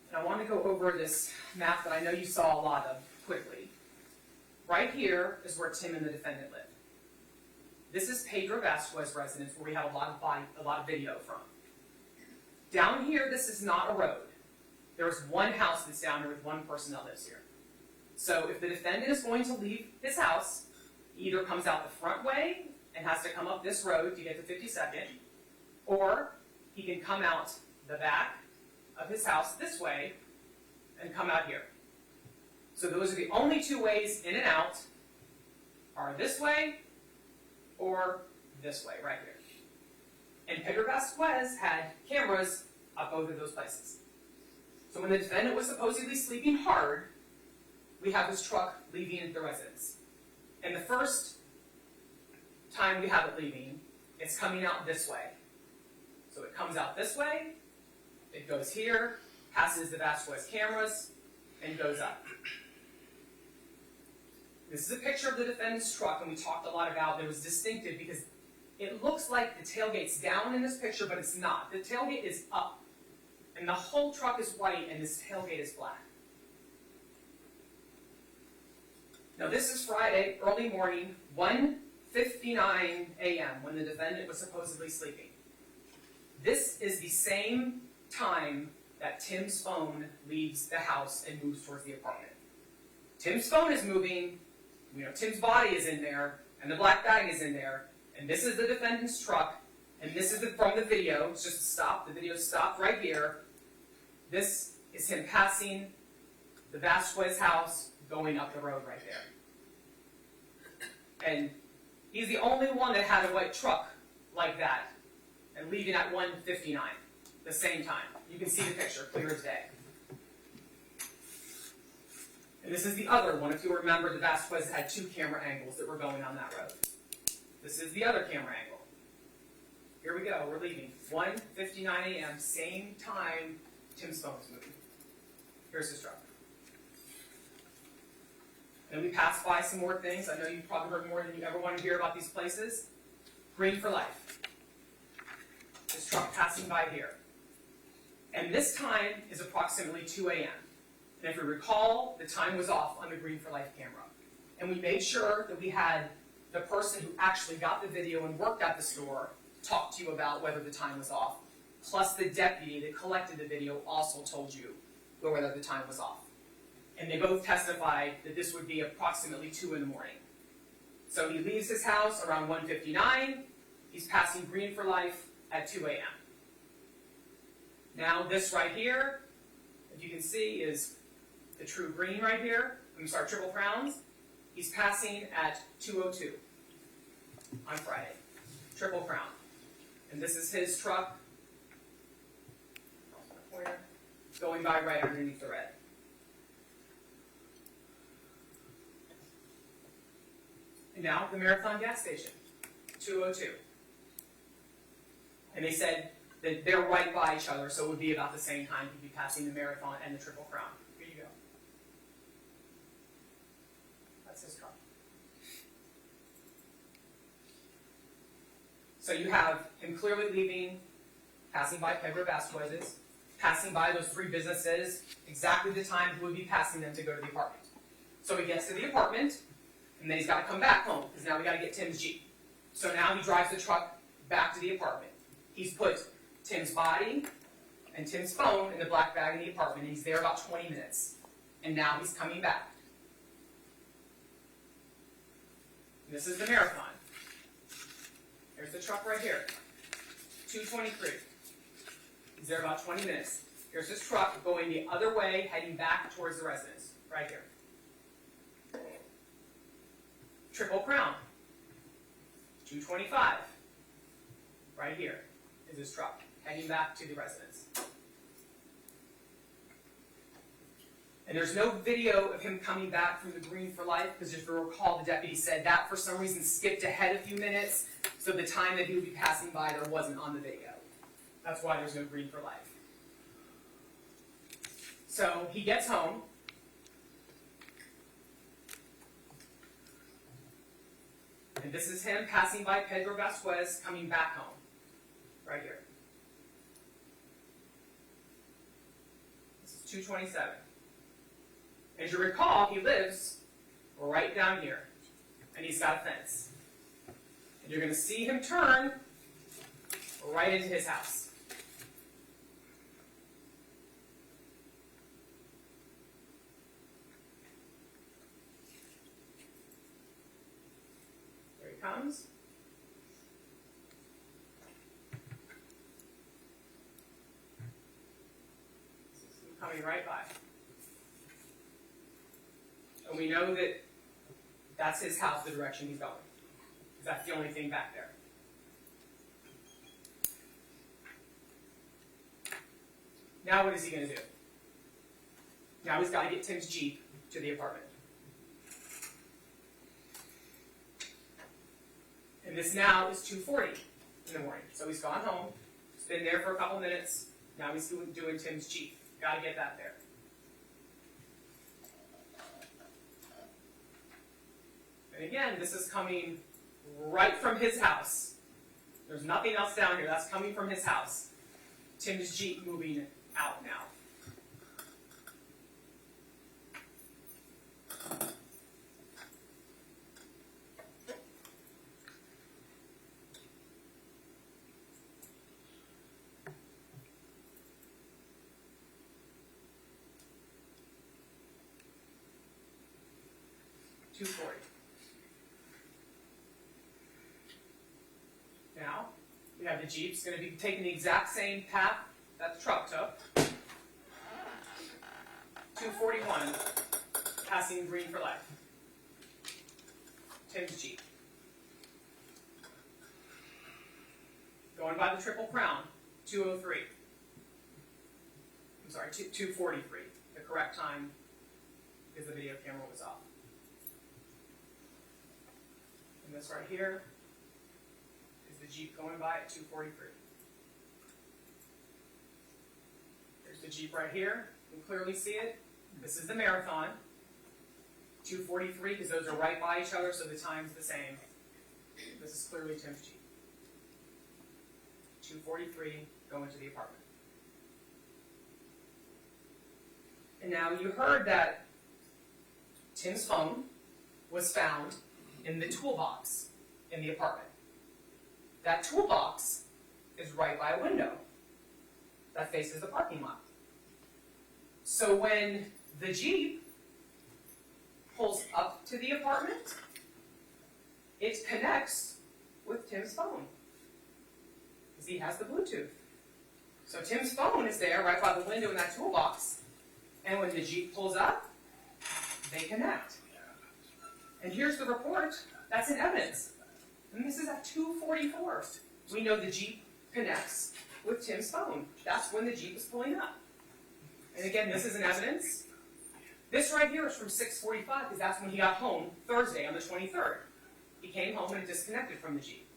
Speaker 1: And I want to go over this map that I know you saw a lot of quickly. Right here is where Tim and the defendant live. This is Pedro Vasquez's residence, where we have a lot of video from. Down here, this is not a road. There is one house that's down here with one person that lives here. So if the defendant is going to leave his house, he either comes out the front way and has to come up this road to get to 52nd, or he can come out the back of his house this way and come out here. So those are the only two ways in and out, are this way or this way, right here. And Pedro Vasquez had cameras up both of those places. So when the defendant was supposedly sleeping hard, we have his truck leaving the residence. And the first time we have it leaving, it's coming out this way. So it comes out this way, it goes here, passes the Vasquez cameras, and goes up. This is a picture of the defendant's truck, and we talked a lot about it was distinctive because it looks like the tailgate's down in this picture, but it's not. The tailgate is up, and the whole truck is white, and this tailgate is black. Now this is Friday, early morning, 1:59 a.m., when the defendant was supposedly sleeping. This is the same time that Tim's phone leaves the house and moves towards the apartment. Tim's phone is moving, Tim's body is in there, and the black bag is in there, and this is the defendant's truck, and this is from the video. It's just a stop. The video stopped right here. This is him passing the Vasquez house, going up the road right there. And he's the only one that had a white truck like that, and leaving at 1:59, the same time. You can see the picture, clear as day. And this is the other one. If you remember, the Vasquez had two camera angles that were going on that road. This is the other camera angle. Here we go, we're leaving. 1:59 a.m., same time Tim's phone's moving. Here's his truck. And we passed by some more things. I know you've probably heard more than you ever want to hear about these places. Green for Life. This truck passing by here. And this time is approximately 2 a.m. And if you recall, the time was off on the Green for Life camera. And we made sure that we had the person who actually got the video and worked at the store talk to you about whether the time was off. Plus the deputy that collected the video also told you whether the time was off. And they both testified that this would be approximately 2 in the morning. So he leaves his house around 1:59. He's passing Green for Life at 2 a.m. Now this right here, if you can see, is the true green right here. Triple Crowns. He's passing at 2:02 on Friday. Triple Crown. And this is his truck going by right underneath the red. And now the Marathon gas station, 2:02. And they said that they're right by each other, so it would be about the same time he'd be passing the Marathon and the Triple Crown. Here you go. That's his truck. So you have him clearly leaving, passing by Pedro Vasquez's, passing by those three businesses, exactly the time he would be passing them to go to the apartment. So he gets to the apartment, and then he's got to come back home, because now we got to get Tim's Jeep. So now he drives the truck back to the apartment. He's put Tim's body and Tim's phone in the black bag in the apartment, and he's there about 20 minutes. And now he's coming back. And this is the Marathon. Here's the truck right here, 2:23. He's there about 20 minutes. Here's his truck going the other way, heading back towards the residence, right here. Triple Crown, 2:25, Right here is his truck, heading back to the residence. And there's no video of him coming back from the green for life, because if you recall, the deputy said that for some reason skipped ahead a few minutes, so the time that he would be passing by there wasn't on the video. That's why there's no green for life. So he gets home. And this is him passing by Pedro Vasquez, coming back home. Right here. This is 227. As you recall, he lives right down here. And he's got a fence. And you're going to see him turn right into his house. There he comes. Coming right by. And we know that that's his house, the direction he's going. Because that's the only thing back there. Now what is he going to do? Now he's got to get Tim's Jeep to the apartment. And this now is 2:40 in the morning. So he's gone home. He's been there for a couple minutes. Now he's doing Tim's Jeep. Got to get that there. And again, this is coming right from his house. There's nothing else down here. That's coming from his house. Tim's Jeep moving out now. Now, we have the Jeep's going to be taking the exact same path that the truck took. 241, passing green for life. Tim's Jeep. Going by the Triple Crown, 203. I'm sorry, 243. The correct time because the video camera was off. And this right here is the Jeep going by at 243. There's the Jeep right here. You can clearly see it. This is the Marathon. 243, because those are right by each other, so the time's the same. This is clearly Tim's Jeep. 243, going to the apartment. And now you heard that Tim's phone was found in the toolbox in the apartment. That toolbox is right by a window that faces the parking lot. So when the Jeep pulls up to the apartment, it connects with Tim's phone because he has the Bluetooth. So Tim's phone is there right by the window in that toolbox, and when the Jeep pulls up, they connect. And here's the report that's in evidence. And this is at 2:44. We know the Jeep connects with Tim's phone. That's when the Jeep is pulling up. And again, this is in evidence. This right here is from 6:45 because that's when he got home Thursday on the 23rd. He came home and disconnected from the Jeep.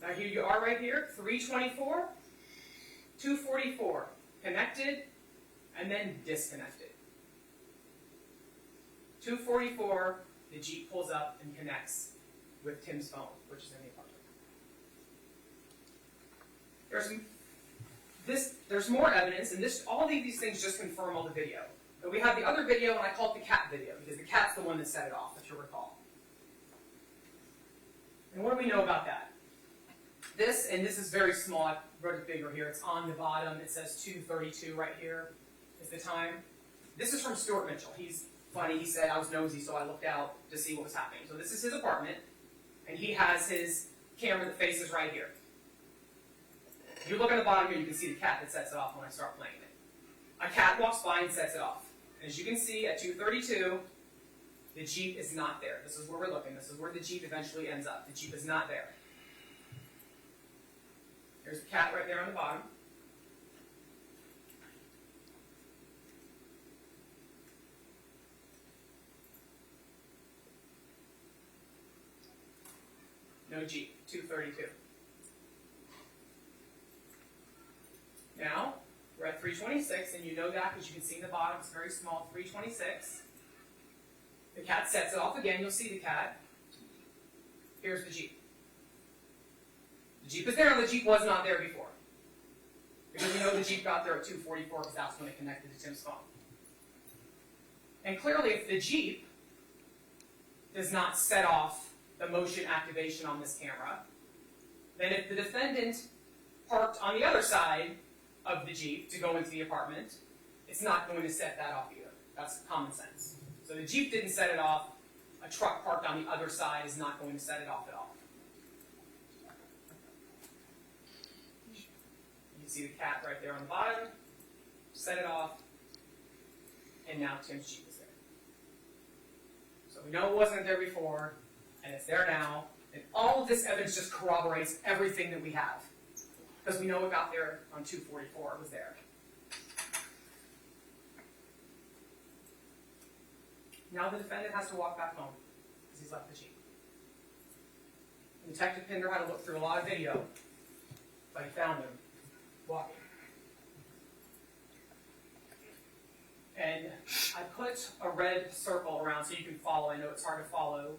Speaker 1: Now here you are right here, 3:24, 2:44, connected, and then disconnected. 2:44, the Jeep pulls up and connects with Tim's phone, which is in the apartment. There's more evidence, and all of these things just confirm all the video. But we have the other video, and I call it the cat video, because the cat's the one that set it off, if you recall. And what do we know about that? This is very small. I wrote it bigger here. It's on the bottom. It says 2:32 right here is the time. This is from Stuart Mitchell. He's funny. He said, I was nosy, so I looked out to see what was happening. So this is his apartment, and he has his camera that faces right here. If you look at the bottom here, you can see the cat that sets it off when I start playing it. A cat walks by and sets it off. And as you can see, at 2:32, the Jeep is not there. This is where we're looking. This is where the Jeep eventually ends up. The Jeep is not there. There's the cat right there on the bottom. No Jeep, 232. Now, we're at 326, and you know that because you can see in the bottom, it's very small, 326. The cat sets it off again, you'll see the cat. Here's the Jeep. The Jeep is there, and the Jeep was not there before. Because we know the Jeep got there at 244 because that's when it connected to Tim's phone. And clearly, if the Jeep does not set off the motion activation on this camera, then if the defendant parked on the other side of the Jeep to go into the apartment, it's not going to set that off either. That's common sense. So the Jeep didn't set it off. A truck parked on the other side is not going to set it off at all. You can see the cat right there on the bottom. Set it off. And now Tim's Jeep is there. So we know it wasn't there before, and it's there now. And all of this evidence just corroborates everything that we have. Because we know it got there on 244. It was there. Now the defendant has to walk back home because he's left the Jeep. Detective Pinder had to look through a lot of video, but he found him walking. And I put a red circle around so you can follow. I know it's hard to follow.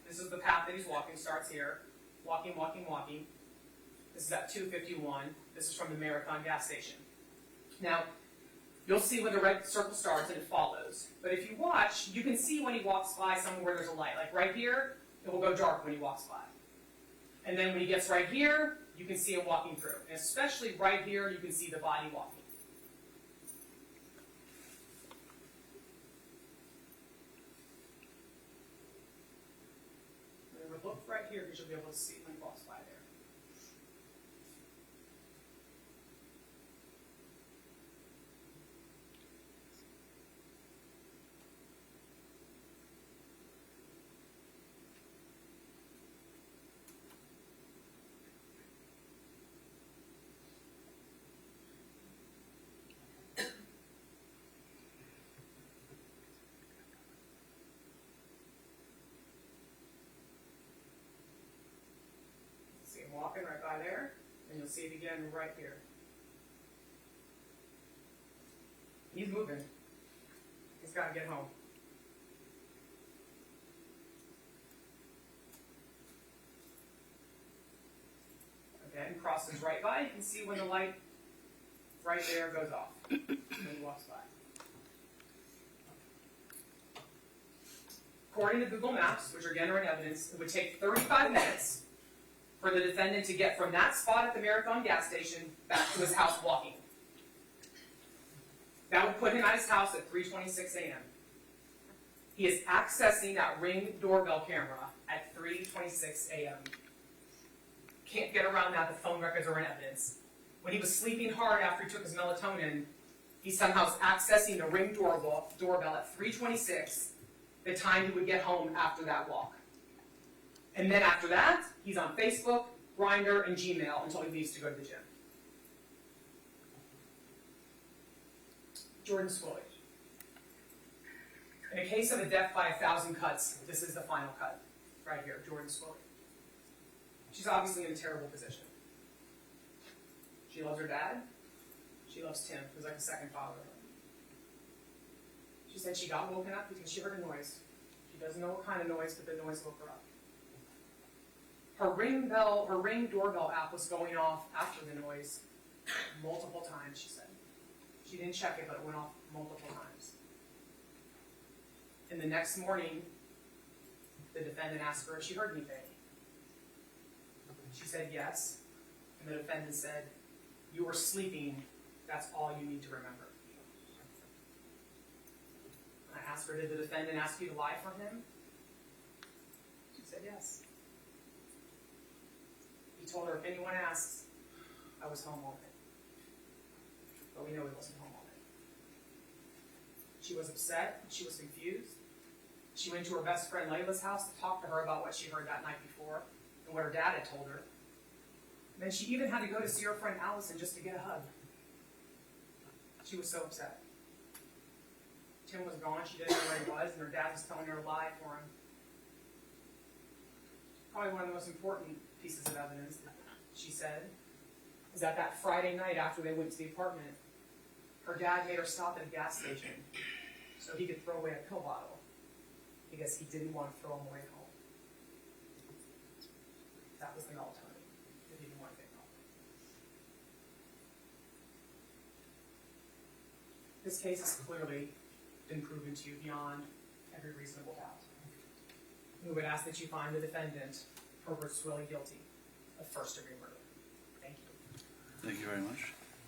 Speaker 1: This is the path that he's walking. Starts here. Walking, walking, walking. This is at 251. This is from the Marathon gas station. Now, you'll see when the red circle starts and it follows. But if you watch, you can see when he walks by somewhere where there's a light. Like right here, it will go dark when he walks by. And then when he gets right here, you can see him walking through. And especially right here, you can see the body walking. Look right here because you'll be able to see when he walks by there. Walking right by there, and you'll see it again right here. He's moving. He's got to get home. Okay, and crosses right by. You can see when the light right there goes off when he walks by. According to Google Maps, which are again are in evidence, it would take 35 minutes for the defendant to get from that spot at the Marathon gas station back to his house walking. That would put him at his house at 3:26 a.m. He is accessing that Ring doorbell camera at 3:26 a.m. Can't get around that. The phone records are in evidence. When he was sleeping hard after he took his melatonin, he somehow is accessing the Ring doorbell at 3:26, the time he would get home after that walk. And then after that, he's on Facebook, Grindr, and Gmail until he leaves to go to the gym. Jordan Swilley. In a case of a death by 1,000 cuts, this is the final cut. Right here, Jordan Swilley. She's obviously in a terrible position. She loves her dad. She loves Tim, who's like a second father. She said she got woken up because she heard a noise. She doesn't know what kind of noise, but the noise woke her up. Her Ring doorbell app was going off after the noise multiple times, she said. She didn't check it, but it went off multiple times. And the next morning, the defendant asked her if she heard anything. She said yes. And the defendant said, "You were sleeping. That's all you need to remember." And I asked her, "Did the defendant ask you to lie for him?" She said yes. He told her, "If anyone asks, I was home all night." But we know he wasn't home all night. She was upset. She was confused. She went to her best friend Layla's house to talk to her about what she heard that night before and what her dad had told her. Then she even had to go to see her friend Allison just to get a hug. She was so upset. Tim was gone, she didn't know where he was, and her dad was telling her to lie for him. Probably one of the most important pieces of evidence that she said is that Friday night after they went to the apartment, her dad made her stop at a gas station so he could throw away a pill bottle because he didn't want to throw them away home. That was the alternative. He didn't want to take home. This case has clearly been proven to you beyond every reasonable doubt. We would ask that you find the defendant, Herbert Swilley, guilty of first-degree murder. Thank you.
Speaker 2: Thank you very much.